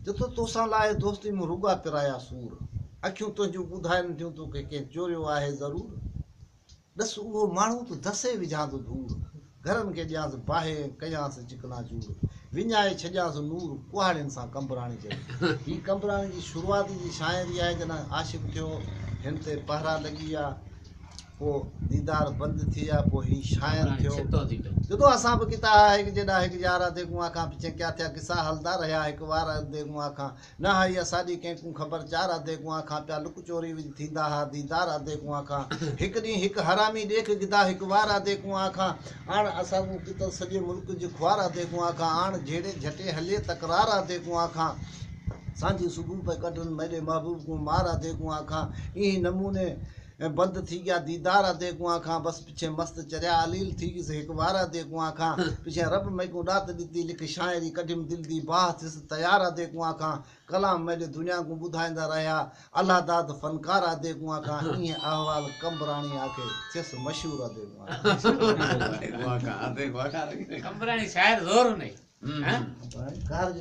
जो तोसां लाइ दोस्ती में रुगा पिराया सूर अखियूं तुंहिंजूं ॿुधाइनि थियूं तोखे कंहिं चोरियो आहे ज़रूरु ॾस उहो माण्हू तूं दसे विझांसि धूड़ घरनि खे ॾियांसि बाहि कयांसि चिकना चूर विञाए छॾियांसि नूर कुहाड़ियुनि सां कंबराणी चई हीअ कंबराणी जी शुरूआती जी शाइरी आहे जॾहिं आशिक़ थियो हिन ते पहरा लॻी विया पोइ दीदार बंदि थी विया पोइ हीअ शाइर थियो जदों असां बि किता हिकु जेॾा हिकु यारा ते कुआं खां पिछे क्या थिया किसा हलदा रहिया हिकु वार ते कुआं खां न हाई असांजी कंहिंखूं ख़बर चार अधे कुआं खां पिया लुक चोरी थींदा हा दीदार अधे कुआं खां हिकु ॾींहुं हिकु हरामी ॾेख गिदा हिकु वार अधे कुआं खां हाणे असांजो कितो सॼे मुल्क जी ख्वार अधे कुआं खां हाणे जहिड़े झटे हले तकरार अधे कुआं खां सांझी सुबुह पे कढनि मेरे महबूब को मार अधे कुआं खां ईअं नमूने बंदि थी गया दीदार अधे कुआं खां बसि पिछे मस्तु चरिया अलील थी गिस हिकु वार अधे कुआं खां पिछे रब मैको ॾात ॾिती लिख शाइरी कढियमि दिलि जी बाह थियसि तयारु अधे कुआं खां कलाम मेरे दुनिया को ॿुधाईंदा रहिया अलाह दाद फनकार अधे कुआं खां ईअं अहवाल कंबराणी आखे थियसि मशहूरु अधे कुआं खां कंबराणी शाइर ज़ोर नहीं